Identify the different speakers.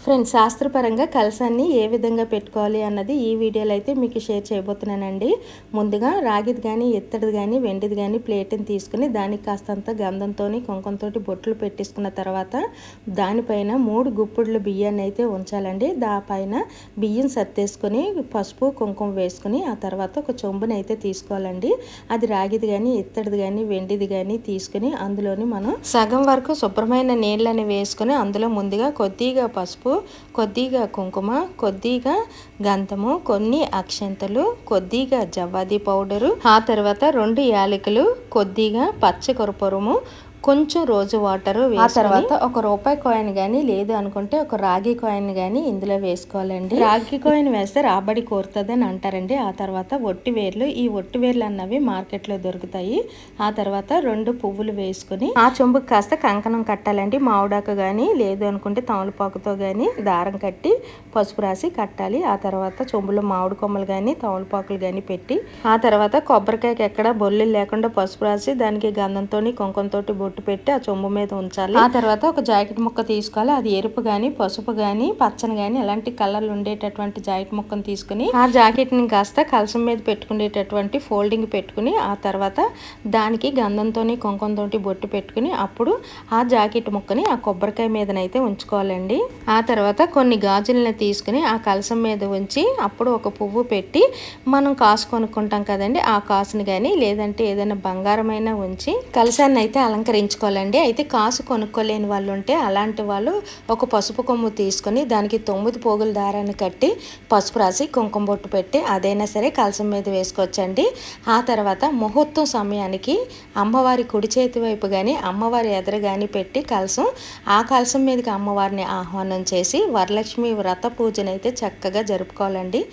Speaker 1: Friends, శాస్త్రపరంగా కలశాన్ని ఏ విధంగా పెట్టుకోవాలి అన్నది ఈ వీడియోలో అయితే మీకు షేర్ చేయబోతున్నానండి. ముందుగా రాగిది కానీ, ఇత్తడిది కానీ, వెండిది కానీ ప్లేట్ని తీసుకుని దానికి కాస్తంత గంధంతో కుంకుమతో బొట్లు పెట్టేసుకున్న తర్వాత దానిపైన 3 గుప్పిళ్ళు బియ్యాన్ని అయితే ఉంచాలండి. దానిపైన బియ్యం సర్దేసుకొని పసుపు కుంకుమ వేసుకుని ఆ తర్వాత ఒక చెంబుని అయితే తీసుకోవాలండి. అది రాగిది కానీ, ఇత్తడిది కానీ, వెండిది కానీ తీసుకుని అందులోని మనం సగం వరకు శుభ్రమైన నీళ్ళని వేసుకుని అందులో ముందుగా కొద్దిగా పసుపు, కొద్దిగా కుంకుమ, కొద్దిగా గంధము, కొన్ని అక్షంతలు, కొద్దిగా జవ్వాది పౌడరు, ఆ తర్వాత 2 యాలకులు, కొద్దిగా పచ్చకర్పూరము, కొంచెం రోజు వాటరు, ఆ తర్వాత ఒక రూపాయి కాయిన్ కానీ లేదు అనుకుంటే ఒక రాగి కాయిన్ కానీ ఇందులో వేసుకోవాలండి. రాగి కాయిన్ వేస్తే రాబడి కోరుతుంది అని అంటారండి. ఆ తర్వాత ఒట్టి వేర్లు, ఈ ఒట్టి వేర్లు అన్నవి మార్కెట్లో దొరుకుతాయి. ఆ తర్వాత 2 పువ్వులు వేసుకుని ఆ చెంబుకి కాస్త కంకణం కట్టాలండి. మామిడాకు కానీ లేదు అనుకుంటే తమలపాకుతో కానీ దారం కట్టి పసుపు రాసి కట్టాలి. ఆ తర్వాత చెంబులో మామిడి కొమ్మలు కానీ తమలపాకులు కానీ పెట్టి ఆ తర్వాత కొబ్బరికాయకి ఎక్కడ బొల్లు లేకుండా పసుపు రాసి దానికి గంధంతో కుంకుమతో బొట్టు పెట్టి ఆ చెంబు మీద ఉంచాలి. ఆ తర్వాత ఒక జాకెట్ ముక్క తీసుకోవాలి. అది ఎరుపు కానీ పసుపు కానీ పచ్చని కానీ ఎలాంటి కలర్లు ఉండేటటువంటి జాకెట్ ముక్కను తీసుకుని ఆ జాకెట్ ని కాస్త కలసం మీద పెట్టుకునేటటువంటి ఫోల్డింగ్ పెట్టుకుని ఆ తర్వాత దానికి గంధంతో కుంకుమతో బొట్టు పెట్టుకుని అప్పుడు ఆ జాకెట్ ముక్కని ఆ కొబ్బరికాయ మీదనైతే ఉంచుకోవాలండి. ఆ తర్వాత కొన్ని గాజులను తీసుకుని ఆ కలసం మీద ఉంచి అప్పుడు ఒక పువ్వు పెట్టి మనం కాసు కొనుక్కుంటాం కదండి, ఆ కాసుని కానీ లేదంటే ఏదైనా బంగారమైనా ఉంచి కలశాన్ని అయితే అలంకరించుకోవాలండి. అయితే కాసు కొనుక్కోలేని వాళ్ళు ఉంటే అలాంటి వాళ్ళు ఒక పసుపు కొమ్ము తీసుకొని దానికి 9 పోగుల దారాన్ని కట్టి పసుపు రాసి కుంకుమ బొట్టు పెట్టి అదైనా సరే కలసం మీద వేసుకోవచ్చండి. ఆ తర్వాత ముహూర్తం సమయానికి అమ్మవారి కుడి చేతి వైపు కానీ అమ్మవారి ఎదురు కానీ పెట్టి కలసం ఆ కలసం మీదకి అమ్మవారిని ఆహ్వానం చేసి వరలక్ష్మి వ్రత పూజనైతే చక్కగా జరుపుకోవాలండి.